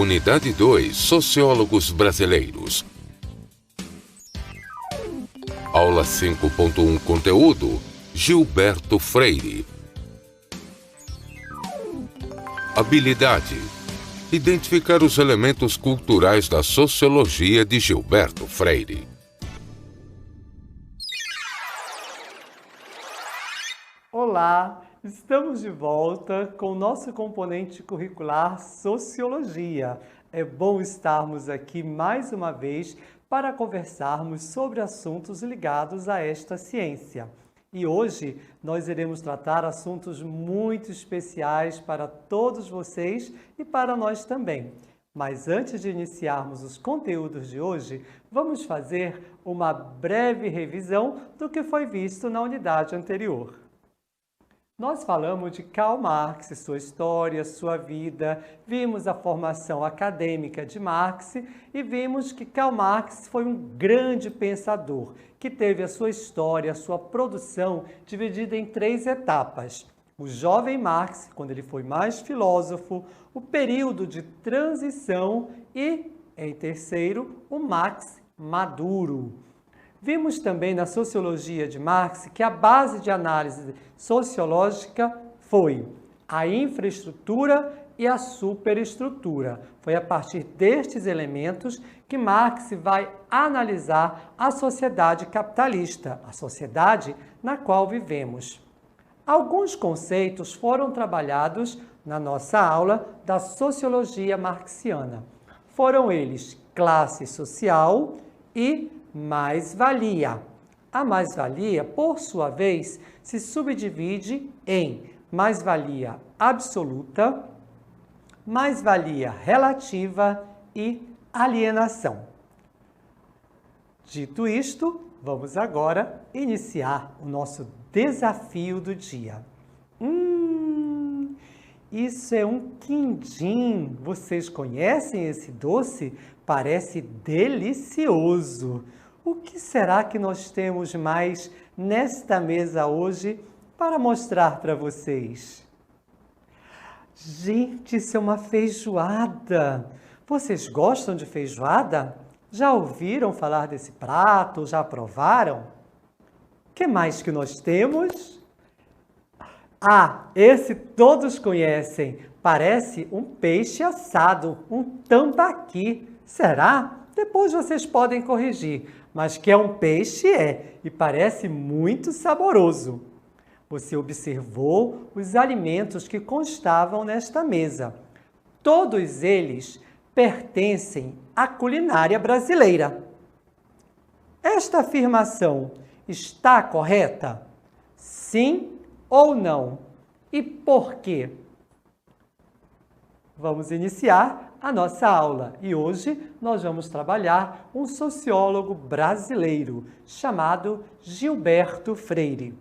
Unidade 2, Sociólogos Brasileiros. Aula 5.1, Conteúdo: Gilberto Freire. Habilidade: identificar os elementos culturais da sociologia de Gilberto Freire. Olá, estamos de volta com o nosso componente curricular Sociologia. É bom estarmos aqui mais uma vez para conversarmos sobre assuntos ligados a esta ciência. E hoje nós iremos tratar assuntos muito especiais para todos vocês e para nós também. Mas antes de iniciarmos os conteúdos de hoje, vamos fazer uma breve revisão do que foi visto na unidade anterior. Nós falamos de Karl Marx, sua história, sua vida, vimos a formação acadêmica de Marx e vimos que Karl Marx foi um grande pensador, que teve a sua história, a sua produção dividida em 3 etapas. O jovem Marx, quando ele foi mais filósofo, o período de transição e, em terceiro, o Marx maduro. Vimos também na sociologia de Marx que a base de análise sociológica foi a infraestrutura e a superestrutura. Foi a partir destes elementos que Marx vai analisar a sociedade capitalista, a sociedade na qual vivemos. Alguns conceitos foram trabalhados na nossa aula da sociologia marxiana. Foram eles classe social e mais-valia. A mais-valia, por sua vez, se subdivide em mais-valia absoluta, mais-valia relativa e alienação. Dito isto, vamos agora iniciar o nosso desafio do dia. Isso é um quindim. Vocês conhecem esse doce? Parece delicioso. O que será que nós temos mais nesta mesa hoje para mostrar para vocês? Gente, isso é uma feijoada. Vocês gostam de feijoada? Já ouviram falar desse prato? Já provaram? O que mais que nós temos? Esse todos conhecem. Parece um peixe assado, um tambaqui. Será? Depois vocês podem corrigir, mas que é um peixe e parece muito saboroso. Você observou os alimentos que constavam nesta mesa. Todos eles pertencem à culinária brasileira. Esta afirmação está correta? Sim ou não? E por quê? Vamos iniciar a nossa aula e hoje nós vamos trabalhar um sociólogo brasileiro chamado Gilberto Freire.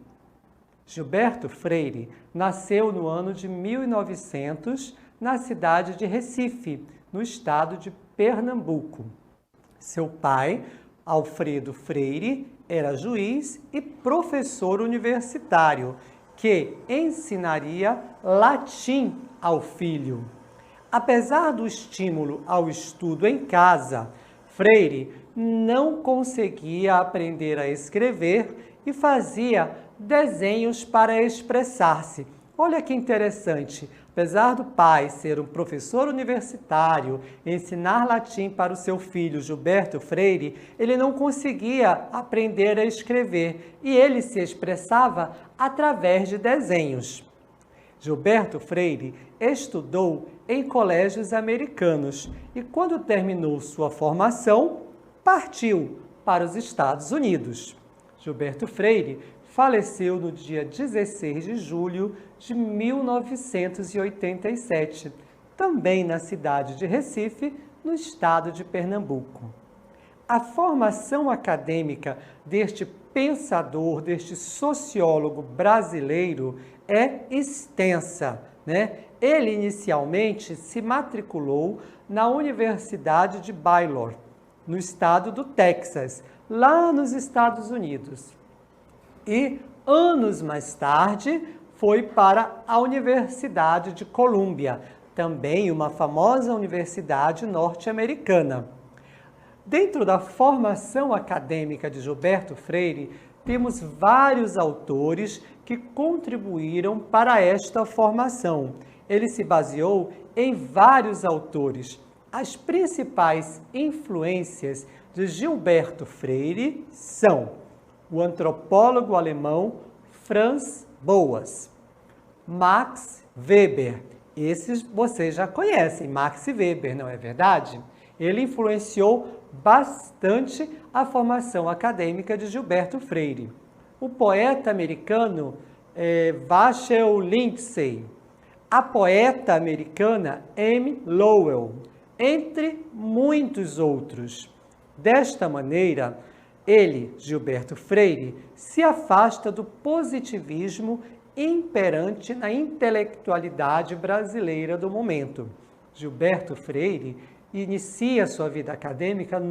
Gilberto Freire nasceu no ano de 1900 na cidade de Recife, no estado de Pernambuco. Seu pai, Alfredo Freire, era juiz e professor universitário, que ensinaria latim ao filho. Apesar do estímulo ao estudo em casa, Freire não conseguia aprender a escrever e fazia desenhos para expressar-se. Olha que interessante, apesar do pai ser um professor universitário, ensinar latim para o seu filho Gilberto Freire, ele não conseguia aprender a escrever e ele se expressava através de desenhos. Gilberto Freire estudou em colégios americanos e, quando terminou sua formação, partiu para os Estados Unidos. Gilberto Freire faleceu no dia 16 de julho de 1987, também na cidade de Recife, no estado de Pernambuco. A formação acadêmica deste pensador, deste sociólogo brasileiro é extensa, né? Ele inicialmente se matriculou na Universidade de Baylor, no estado do Texas, lá nos Estados Unidos. E anos mais tarde foi para a Universidade de Colômbia, também uma famosa universidade norte-americana. Dentro da formação acadêmica de Gilberto Freire, temos vários autores que contribuíram para esta formação. Ele se baseou em vários autores. As principais influências de Gilberto Freire são o antropólogo alemão Franz Boas, Max Weber. Esses vocês já conhecem, Max Weber, não é verdade? Ele influenciou bastante a formação acadêmica de Gilberto Freire. O poeta americano Vachel Lindsay, a poeta americana Amy Lowell, entre muitos outros. Desta maneira, ele, Gilberto Freire, se afasta do positivismo imperante na intelectualidade brasileira do momento. Gilberto Freire inicia sua vida acadêmica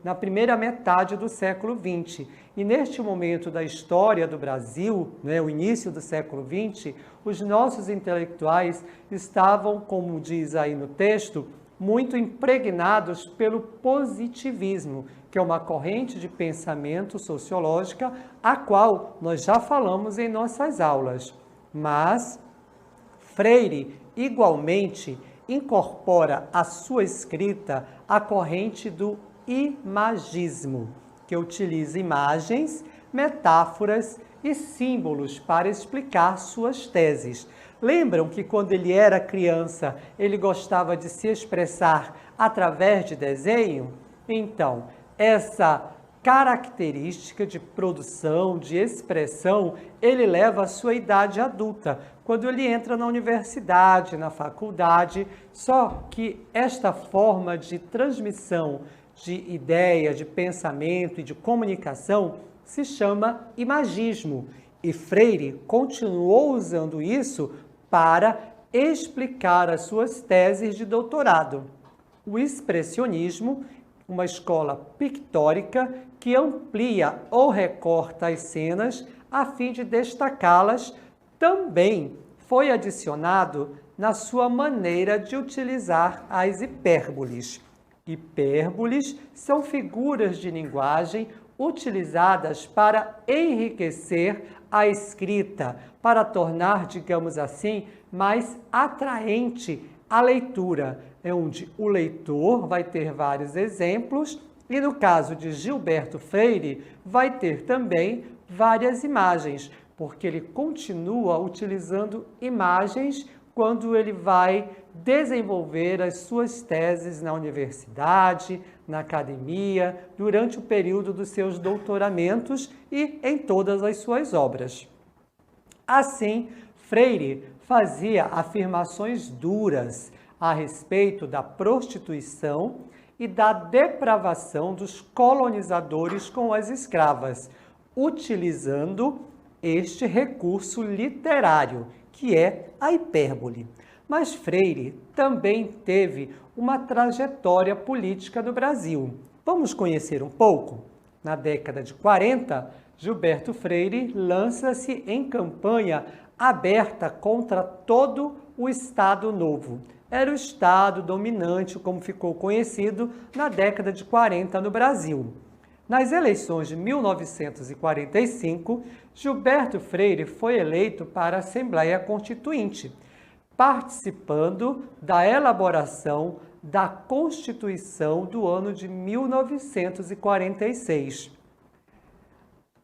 na primeira metade do século XX. E neste momento da história do Brasil, o início do século XX, os nossos intelectuais estavam, como diz aí no texto, muito impregnados pelo positivismo, que é uma corrente de pensamento sociológica, a qual nós já falamos em nossas aulas. Mas Freire, igualmente, incorpora à sua escrita a corrente do imagismo, que utiliza imagens, metáforas e símbolos para explicar suas teses. Lembram que quando ele era criança, ele gostava de se expressar através de desenho? Então, essa característica de produção, de expressão, ele leva à sua idade adulta, quando ele entra na universidade, na faculdade, só que esta forma de transmissão de ideia, de pensamento e de comunicação se chama imagismo. E Freire continuou usando isso para explicar as suas teses de doutorado. O expressionismo, uma escola pictórica que amplia ou recorta as cenas a fim de destacá-las, também foi adicionado na sua maneira de utilizar as hipérboles. Hipérboles são figuras de linguagem utilizadas para enriquecer a escrita, para tornar, digamos assim, mais atraente a leitura, onde o leitor vai ter vários exemplos e, no caso de Gilberto Freire, vai ter também várias imagens, porque ele continua utilizando imagens quando ele vai desenvolver as suas teses na universidade, na academia, durante o período dos seus doutoramentos e em todas as suas obras. Assim, Freire fazia afirmações duras a respeito da prostituição e da depravação dos colonizadores com as escravas, utilizando este recurso literário, que é a hipérbole. Mas Freire também teve uma trajetória política no Brasil. Vamos conhecer um pouco? Na década de 40, Gilberto Freire lança-se em campanha aberta contra todo o Estado Novo. Era o Estado dominante, como ficou conhecido na década de 40 no Brasil. Nas eleições de 1945, Gilberto Freire foi eleito para a Assembleia Constituinte, participando da elaboração da Constituição do ano de 1946.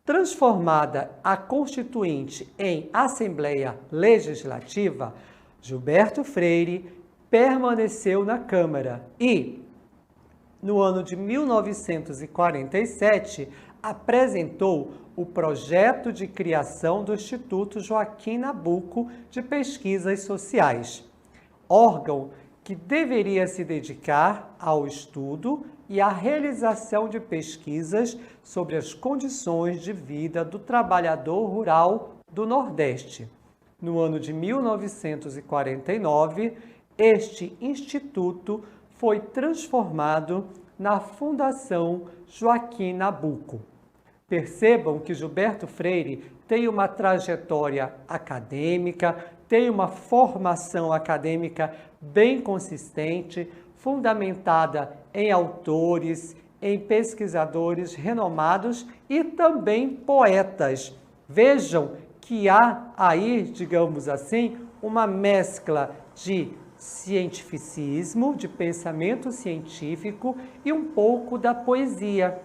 Transformada a Constituinte em Assembleia Legislativa, Gilberto Freire permaneceu na Câmara e, no ano de 1947, apresentou o projeto de criação do Instituto Joaquim Nabuco de Pesquisas Sociais, órgão que deveria se dedicar ao estudo e à realização de pesquisas sobre as condições de vida do trabalhador rural do Nordeste. No ano de 1949, este instituto foi transformado na Fundação Joaquim Nabuco. Percebam que Gilberto Freire tem uma trajetória acadêmica, tem uma formação acadêmica bem consistente, fundamentada em autores, em pesquisadores renomados e também poetas. Vejam que há aí, digamos assim, uma mescla de cientificismo, de pensamento científico e um pouco da poesia.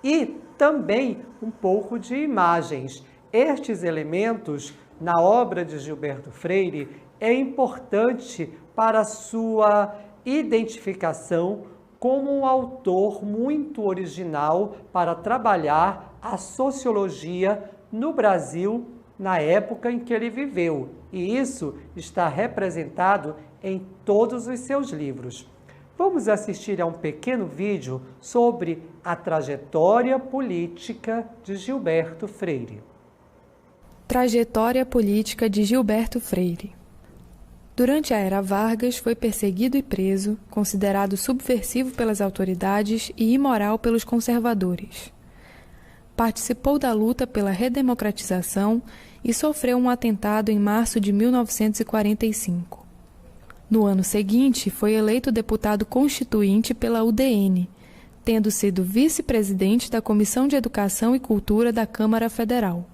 E também um pouco de imagens. Estes elementos, na obra de Gilberto Freire, é importante para a sua identificação como um autor muito original para trabalhar a sociologia no Brasil na época em que ele viveu. E isso está representado em todos os seus livros. Vamos assistir a um pequeno vídeo sobre a trajetória política de Gilberto Freire. Trajetória política de Gilberto Freire. Durante a Era Vargas, foi perseguido e preso, considerado subversivo pelas autoridades e imoral pelos conservadores. Participou da luta pela redemocratização e sofreu um atentado em março de 1945. No ano seguinte, foi eleito deputado constituinte pela UDN, tendo sido vice-presidente da Comissão de Educação e Cultura da Câmara Federal.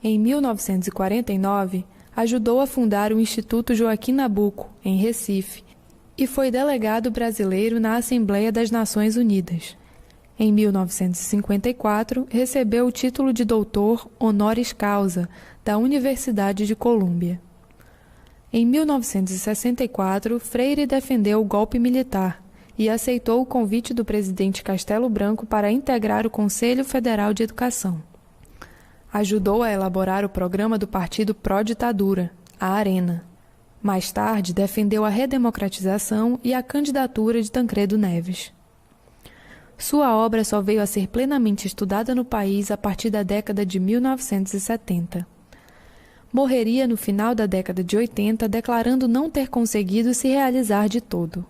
Em 1949, ajudou a fundar o Instituto Joaquim Nabuco, em Recife, e foi delegado brasileiro na Assembleia das Nações Unidas. Em 1954, recebeu o título de doutor honoris causa da Universidade de Colômbia. Em 1964, Freire defendeu o golpe militar e aceitou o convite do presidente Castelo Branco para integrar o Conselho Federal de Educação. Ajudou a elaborar o programa do partido pró-ditadura, a Arena. Mais tarde, defendeu a redemocratização e a candidatura de Tancredo Neves. Sua obra só veio a ser plenamente estudada no país a partir da década de 1970. Morreria no final da década de 80, declarando não ter conseguido se realizar de todo.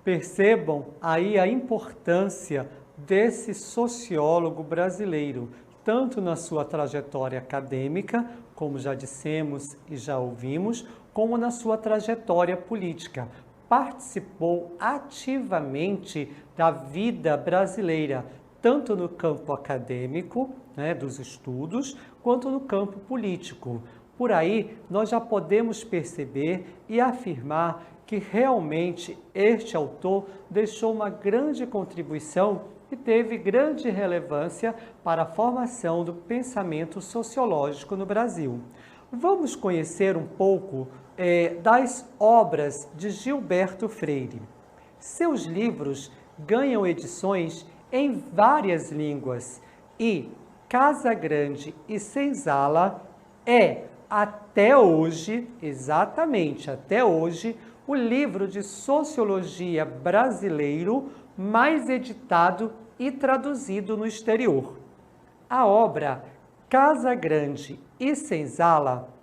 Percebam aí a importância desse sociólogo brasileiro, tanto na sua trajetória acadêmica, como já dissemos e já ouvimos, como na sua trajetória política. Participou ativamente da vida brasileira, tanto no campo acadêmico, dos estudos, quanto no campo político. Por aí, nós já podemos perceber e afirmar que realmente este autor deixou uma grande contribuição e teve grande relevância para a formação do pensamento sociológico no Brasil. Vamos conhecer um pouco das obras de Gilberto Freire. Seus livros ganham edições em várias línguas e Casa Grande e Senzala é, até hoje, exatamente até hoje, o livro de sociologia brasileiro mais editado e traduzido no exterior. A obra Casa Grande e Senzala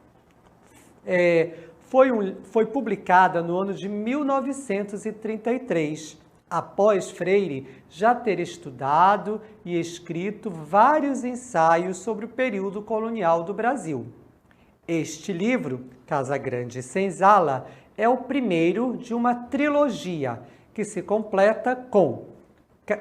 foi publicada no ano de 1933, após Freire já ter estudado e escrito vários ensaios sobre o período colonial do Brasil. Este livro, Casa Grande e Senzala, é o primeiro de uma trilogia que se completa com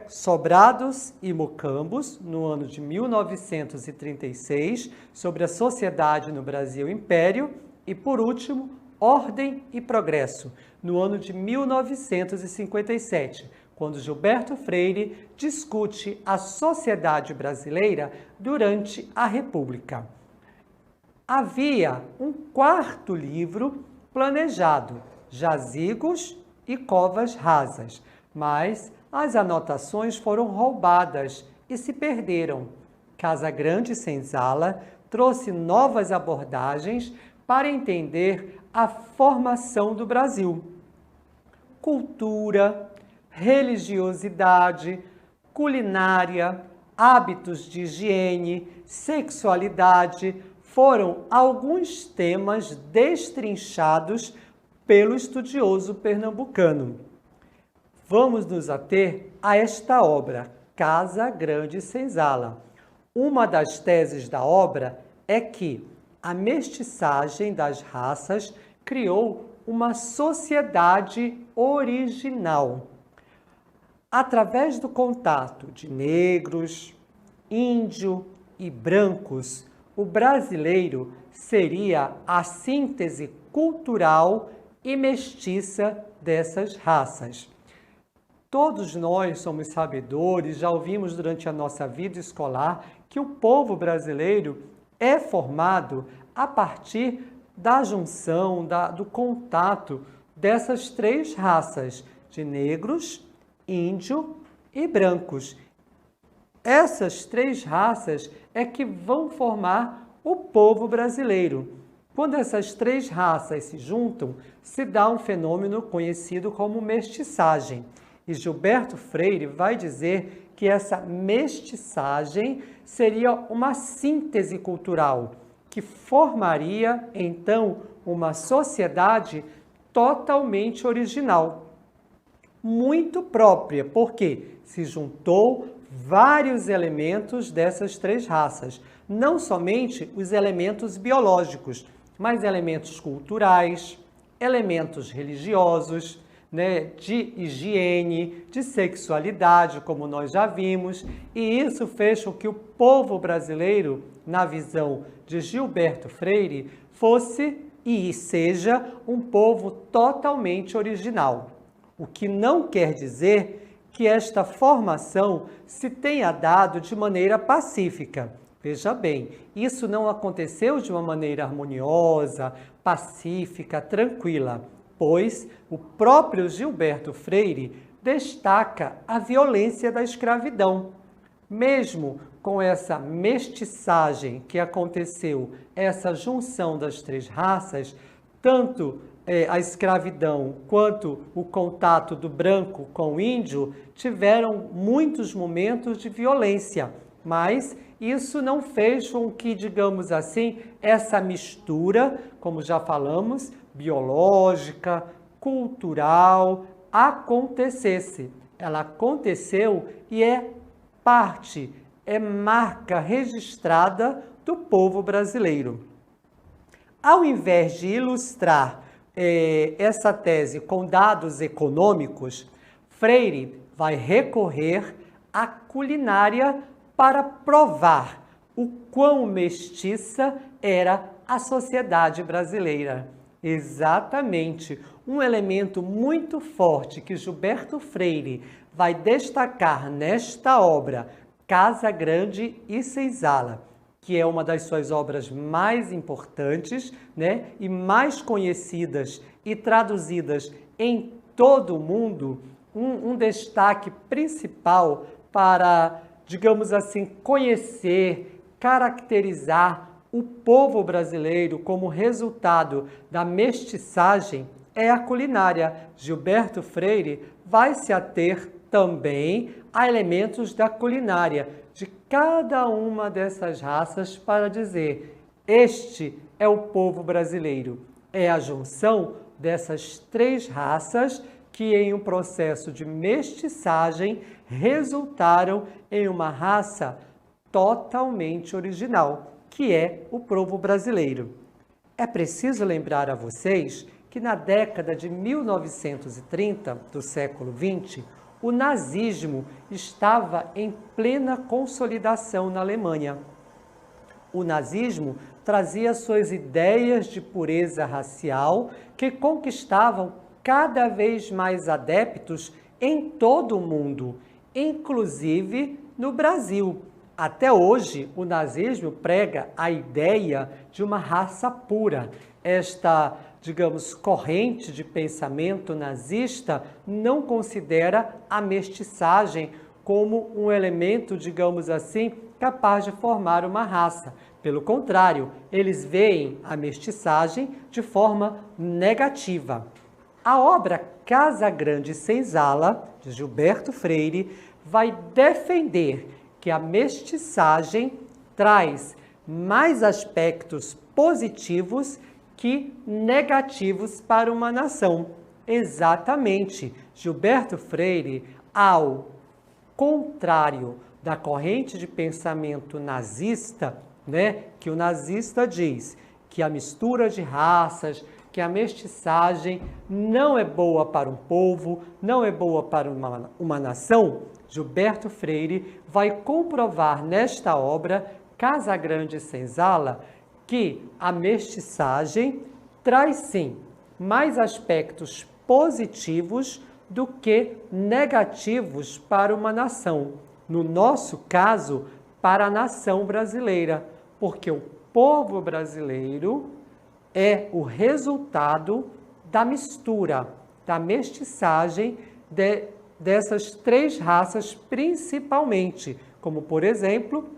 Sobrados e Mocambos, no ano de 1936, sobre a sociedade no Brasil Império, e, por último, Ordem e Progresso, no ano de 1957, quando Gilberto Freire discute a sociedade brasileira durante a República. Havia um quarto livro planejado, Jazigos e Covas Rasas, mas as anotações foram roubadas e se perderam. Casa Grande e Senzala trouxe novas abordagens para entender a formação do Brasil. Cultura, religiosidade, culinária, hábitos de higiene, sexualidade foram alguns temas destrinchados pelo estudioso pernambucano. Vamos nos ater a esta obra, Casa Grande e Senzala. Uma das teses da obra é que a mestiçagem das raças criou uma sociedade original. Através do contato de negros, índio e brancos, o brasileiro seria a síntese cultural e mestiça dessas raças. Todos nós somos sabedores, já ouvimos durante a nossa vida escolar que o povo brasileiro é formado a partir da junção, do contato dessas três raças, de negros, índio e brancos. Essas três raças é que vão formar o povo brasileiro. Quando essas três raças se juntam, se dá um fenômeno conhecido como mestiçagem. E Gilberto Freire vai dizer que essa mestiçagem seria uma síntese cultural, que formaria, então, uma sociedade totalmente original, muito própria, porque se juntou vários elementos dessas três raças, não somente os elementos biológicos, mas elementos culturais, elementos religiosos, de higiene, de sexualidade, como nós já vimos, e isso fez com que o povo brasileiro, na visão de Gilberto Freire, fosse e seja um povo totalmente original. O que não quer dizer que esta formação se tenha dado de maneira pacífica. Veja bem, isso não aconteceu de uma maneira harmoniosa, pacífica, tranquila, pois o próprio Gilberto Freire destaca a violência da escravidão. Mesmo com essa mestiçagem que aconteceu, essa junção das três raças, tanto a escravidão quanto o contato do branco com o índio tiveram muitos momentos de violência, mas isso não fez com que, digamos assim, essa mistura, como já falamos, biológica, cultural, acontecesse. Ela aconteceu e é parte, é marca registrada do povo brasileiro. Ao invés de ilustrar essa tese com dados econômicos, Freire vai recorrer à culinária para provar o quão mestiça era a sociedade brasileira. Exatamente, um elemento muito forte que Gilberto Freire vai destacar nesta obra, Casa Grande e Senzala, que é uma das suas obras mais importantes, e mais conhecidas e traduzidas em todo o mundo, um destaque principal para, digamos assim, conhecer, caracterizar o povo brasileiro como resultado da mestiçagem é a culinária. Gilberto Freire vai se ater também a elementos da culinária de cada uma dessas raças para dizer: este é o povo brasileiro. É a junção dessas três raças que, em um processo de mestiçagem, resultaram em uma raça totalmente original, que é o povo brasileiro. É preciso lembrar a vocês que na década de 1930 do século XX, o nazismo estava em plena consolidação na Alemanha. O nazismo trazia suas ideias de pureza racial que conquistavam cada vez mais adeptos em todo o mundo, inclusive no Brasil. Até hoje, o nazismo prega a ideia de uma raça pura. Esta, digamos, corrente de pensamento nazista não considera a mestiçagem como um elemento, digamos assim, capaz de formar uma raça. Pelo contrário, eles veem a mestiçagem de forma negativa. A obra Casa Grande e Senzala, de Gilberto Freire, vai defender que a mestiçagem traz mais aspectos positivos que negativos para uma nação. Exatamente, Gilberto Freire, ao contrário da corrente de pensamento nazista, né, que o nazista diz que a mistura de raças, que a mestiçagem não é boa para um povo, não é boa para uma nação. Gilberto Freire vai comprovar nesta obra, Casagrande e Senzala, que a mestiçagem traz sim mais aspectos positivos do que negativos para uma nação. No nosso caso, para a nação brasileira, porque o povo brasileiro é o resultado da mistura, da mestiçagem dessas três raças principalmente, como por exemplo,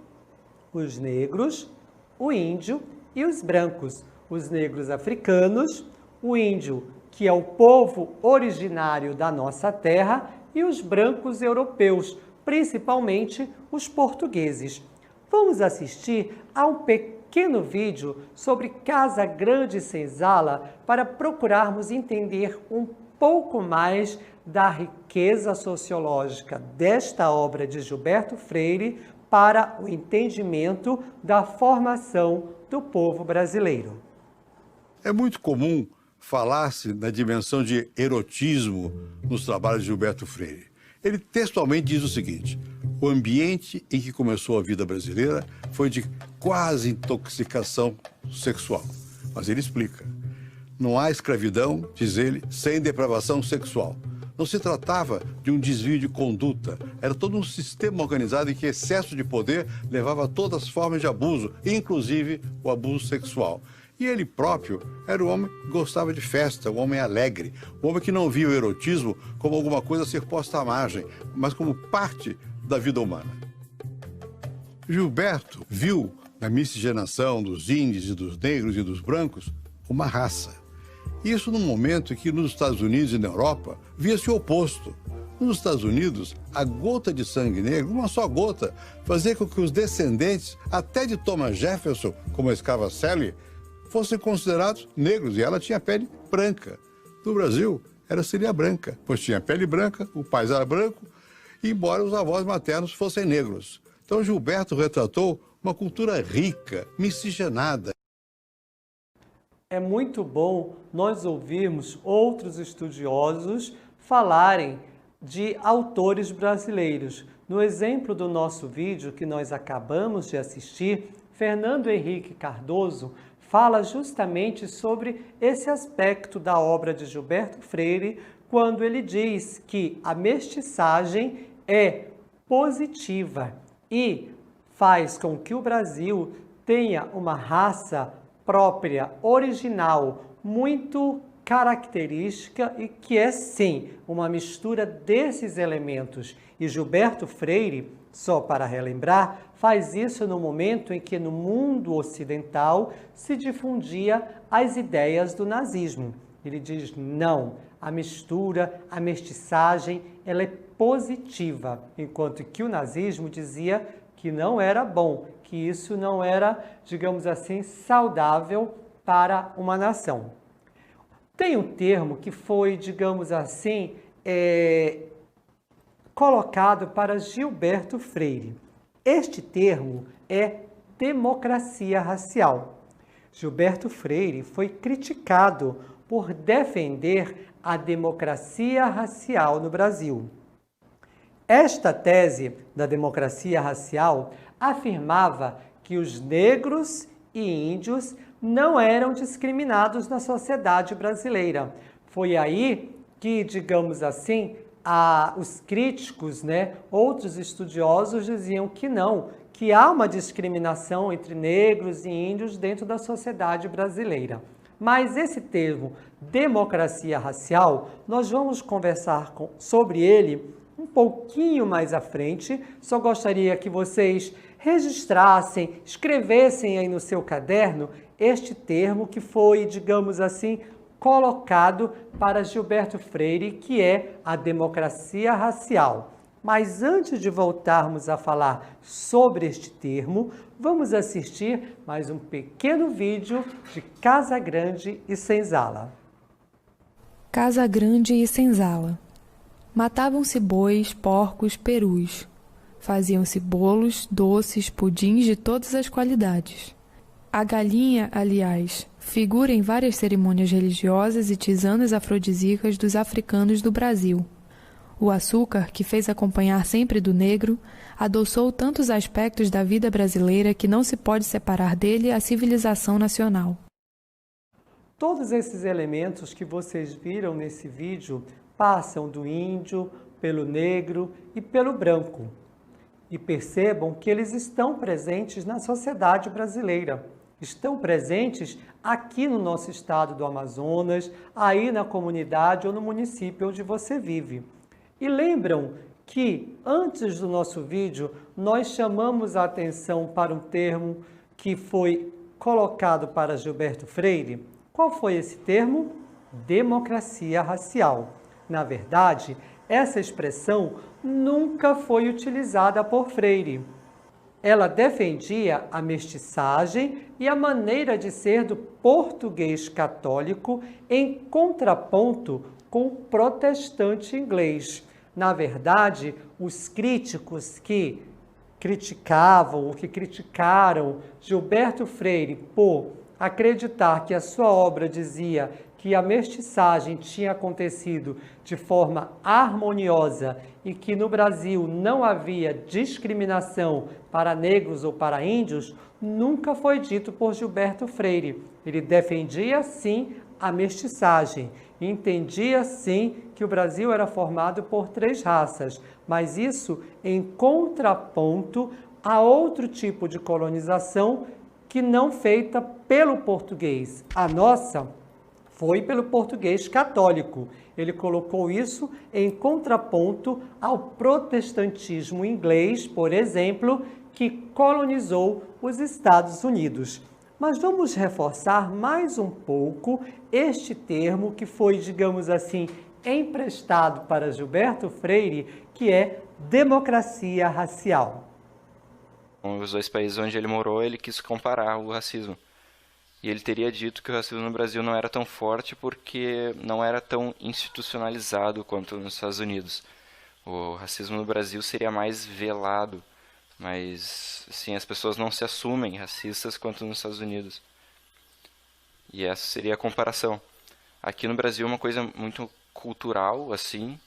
os negros, o índio e os brancos. Os negros africanos, o índio, que é o povo originário da nossa terra, e os brancos europeus, principalmente os portugueses. Vamos assistir a um pequeno vídeo sobre Casagrande e Senzala para procurarmos entender um pouco mais da riqueza sociológica desta obra de Gilberto Freire para o entendimento da formação do povo brasileiro. É muito comum falar-se na dimensão de erotismo nos trabalhos de Gilberto Freire. Ele textualmente diz o seguinte: o ambiente em que começou a vida brasileira foi de quase intoxicação sexual. Mas ele explica: não há escravidão, diz ele, sem depravação sexual. Não se tratava de um desvio de conduta, era todo um sistema organizado em que excesso de poder levava a todas as formas de abuso, inclusive o abuso sexual. E ele próprio era o homem que gostava de festa, o homem alegre, o homem que não via o erotismo como alguma coisa a ser posta à margem, mas como parte da vida humana. Gilberto viu na miscigenação dos índios e dos negros e dos brancos uma raça. Isso num momento em que nos Estados Unidos e na Europa via-se o oposto. Nos Estados Unidos, a gota de sangue negro, uma só gota, fazia com que os descendentes, até de Thomas Jefferson, como a escrava Sally, fossem considerados negros, e ela tinha pele branca. No Brasil, seria branca, pois tinha pele branca, o pai era branco, embora os avós maternos fossem negros. Então Gilberto retratou uma cultura rica, miscigenada. É muito bom nós ouvirmos outros estudiosos falarem de autores brasileiros. No exemplo do nosso vídeo que nós acabamos de assistir, Fernando Henrique Cardoso fala justamente sobre esse aspecto da obra de Gilberto Freire, quando ele diz que a mestiçagem é positiva e faz com que o Brasil tenha uma raça própria, original, muito característica e que é, sim, uma mistura desses elementos. E Gilberto Freire, só para relembrar, faz isso no momento em que no mundo ocidental se difundia as ideias do nazismo. Ele diz, não, a mistura, a mestiçagem, ela é positiva, enquanto que o nazismo dizia que não era bom, que isso não era, digamos assim, saudável para uma nação. Tem um termo que foi, digamos assim, colocado para Gilberto Freire. Este termo é democracia racial. Gilberto Freire foi criticado por defender a democracia racial no Brasil. Esta tese da democracia racial afirmava que os negros e índios não eram discriminados na sociedade brasileira. Foi aí que, digamos assim, os críticos, outros estudiosos diziam que não, que há uma discriminação entre negros e índios dentro da sociedade brasileira. Mas esse termo, democracia racial, nós vamos conversar sobre ele um pouquinho mais à frente. Só gostaria que vocês registrassem, escrevessem aí no seu caderno este termo que foi, digamos assim, colocado para Gilberto Freire, que é a democracia racial. Mas antes de voltarmos a falar sobre este termo, vamos assistir mais um pequeno vídeo de Casagrande e Senzala. Casagrande e Senzala. Matavam-se bois, porcos, perus. Faziam-se bolos, doces, pudins de todas as qualidades. A galinha, aliás, figura em várias cerimônias religiosas e tisanas afrodisíacas dos africanos do Brasil. O açúcar, que fez acompanhar sempre do negro, adoçou tantos aspectos da vida brasileira que não se pode separar dele a civilização nacional. Todos esses elementos que vocês viram nesse vídeo passam do índio, pelo negro e pelo branco. E percebam que eles estão presentes na sociedade brasileira. Estão presentes aqui no nosso estado do Amazonas, aí na comunidade ou no município onde você vive. E lembram que antes do nosso vídeo nós chamamos a atenção para um termo que foi colocado para Gilberto Freire? Qual foi esse termo? Democracia racial. Na verdade, essa expressão nunca foi utilizada por Freire. Ela defendia a mestiçagem e a maneira de ser do português católico em contraponto com o protestante inglês. Na verdade, os críticos que criticavam ou que criticaram Gilberto Freire por acreditar que a sua obra dizia que a mestiçagem tinha acontecido de forma harmoniosa e que no Brasil não havia discriminação para negros ou para índios, nunca foi dito por Gilberto Freire. Ele defendia, sim, a mestiçagem, entendia, sim, que o Brasil era formado por 3 raças, mas isso em contraponto a outro tipo de colonização que não feita pelo português. A nossa foi pelo português católico. Ele colocou isso em contraponto ao protestantismo inglês, por exemplo, que colonizou os Estados Unidos. Mas vamos reforçar mais um pouco este termo que foi, digamos assim, emprestado para Gilberto Freire, que é democracia racial. Os 2 países onde ele morou, ele quis comparar o racismo. E ele teria dito que o racismo no Brasil não era tão forte porque não era tão institucionalizado quanto nos Estados Unidos. O racismo no Brasil seria mais velado, mas assim, as pessoas não se assumem racistas quanto nos Estados Unidos. E essa seria a comparação. Aqui no Brasil é uma coisa muito cultural, assim,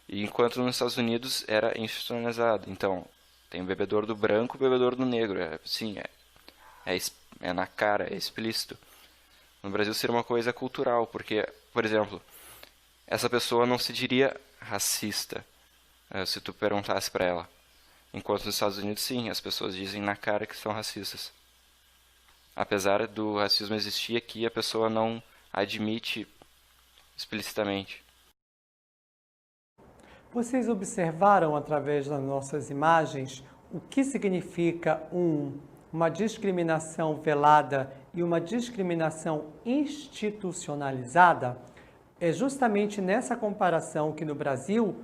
e enquanto nos Estados Unidos era institucionalizado. Então, tem o bebedouro do branco e o bebedouro do negro. É na cara, é explícito. No Brasil seria uma coisa cultural, porque, por exemplo, essa pessoa não se diria racista se tu perguntasse para ela. Enquanto nos Estados Unidos, sim, as pessoas dizem na cara que são racistas. Apesar do racismo existir aqui, a pessoa não admite explicitamente. Vocês observaram através das nossas imagens o que significa uma discriminação velada e uma discriminação institucionalizada? É justamente nessa comparação que no Brasil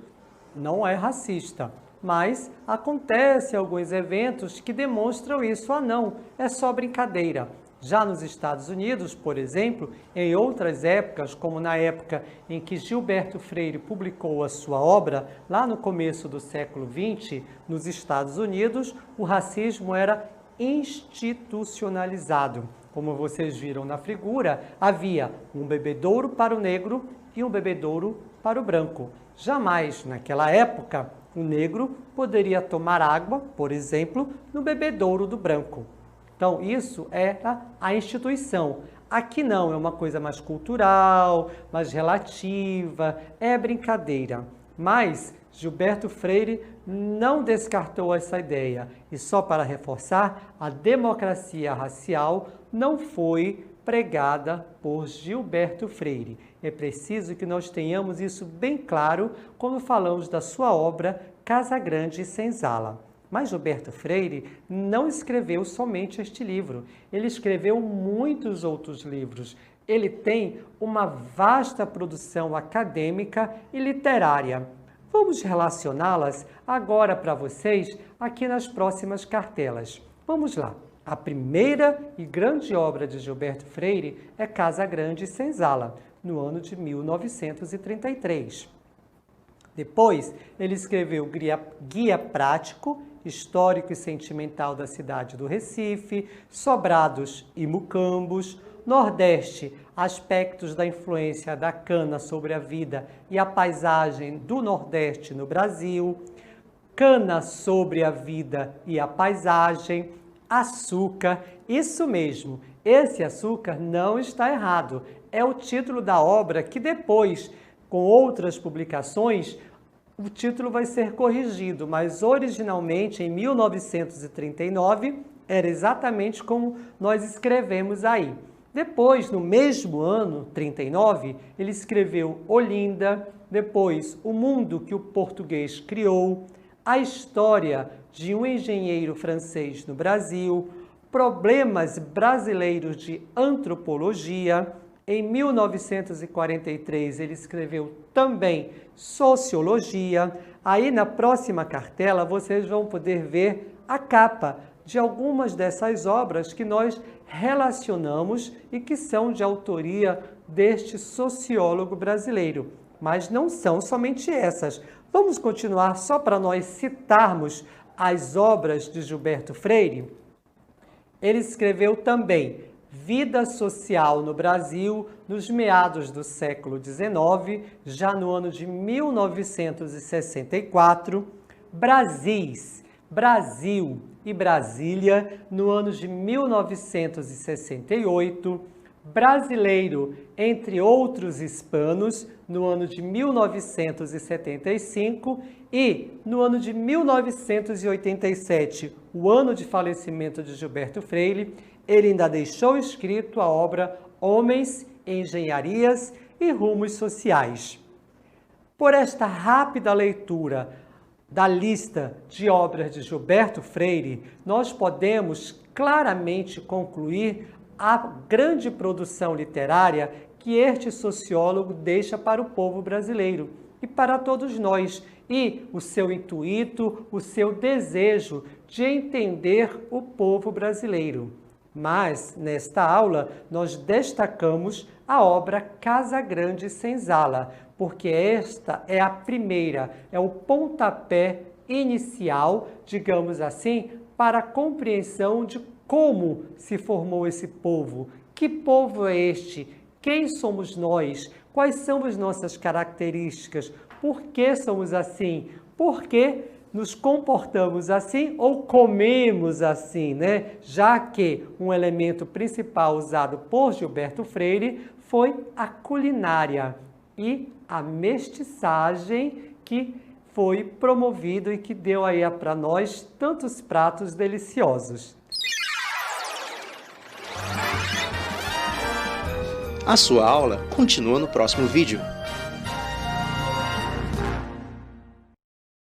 não é racista, mas acontece alguns eventos que demonstram isso. Ah, não, é só brincadeira. Já nos Estados Unidos, por exemplo, em outras épocas, como na época em que Gilberto Freire publicou a sua obra, lá no começo do século XX, nos Estados Unidos, o racismo era institucionalizado. Como vocês viram na figura, havia um bebedouro para o negro e um bebedouro para o branco. Jamais, naquela época, o negro poderia tomar água, por exemplo, no bebedouro do branco. Então, isso era a instituição. Aqui não, é uma coisa mais cultural, mais relativa, é brincadeira. Mas Gilberto Freire não descartou essa ideia. E só para reforçar, a democracia racial não foi pregada por Gilberto Freire. É preciso que nós tenhamos isso bem claro quando falamos da sua obra Casa Grande e Senzala. Mas Gilberto Freire não escreveu somente este livro, ele escreveu muitos outros livros. Ele tem uma vasta produção acadêmica e literária. Vamos relacioná-las agora para vocês aqui nas próximas cartelas. Vamos lá. A primeira e grande obra de Gilberto Freire é Casa Grande e Senzala, no ano de 1933. Depois, ele escreveu Guia Prático, Histórico e Sentimental da Cidade do Recife, Sobrados e Mucambos, Nordeste, Aspectos da Influência da Cana sobre a Vida e a Paisagem do Nordeste no Brasil, Cana sobre a Vida e a Paisagem, Açúcar, isso mesmo, esse açúcar não está errado, é o título da obra que depois, com outras publicações, o título vai ser corrigido, mas originalmente, em 1939, era exatamente como nós escrevemos aí. Depois, no mesmo ano, 39, ele escreveu Olinda, depois O Mundo que o Português Criou, A História de um Engenheiro Francês no Brasil, Problemas Brasileiros de Antropologia. Em 1943, ele escreveu também Sociologia. Aí, na próxima cartela, vocês vão poder ver a capa de algumas dessas obras que nós relacionamos e que são de autoria deste sociólogo brasileiro. Mas não são somente essas. Vamos continuar só para nós citarmos as obras de Gilberto Freire? Ele escreveu também Vida Social no Brasil, nos meados do século XIX, já no ano de 1964, Brasis, Brasil e Brasília, no ano de 1968, Brasileiro, entre outros hispanos, no ano de 1975 e, no ano de 1987, o ano de falecimento de Gilberto Freire, ele ainda deixou escrito a obra Homens, Engenharias e Rumos Sociais. Por esta rápida leitura da lista de obras de Gilberto Freire, nós podemos claramente concluir a grande produção literária que este sociólogo deixa para o povo brasileiro e para todos nós, e o seu intuito, o seu desejo de entender o povo brasileiro. Mas, nesta aula, nós destacamos a obra Casa Grande Senzala, porque esta é a primeira, é o pontapé inicial, digamos assim, para a compreensão de como se formou esse povo. Que povo é este? Quem somos nós? Quais são as nossas características? Por que somos assim? Por que nos comportamos assim ou comemos assim, né? Já que um elemento principal usado por Gilberto Freire foi a culinária e a mestiçagem que foi promovido e que deu aí para nós tantos pratos deliciosos. A sua aula continua no próximo vídeo.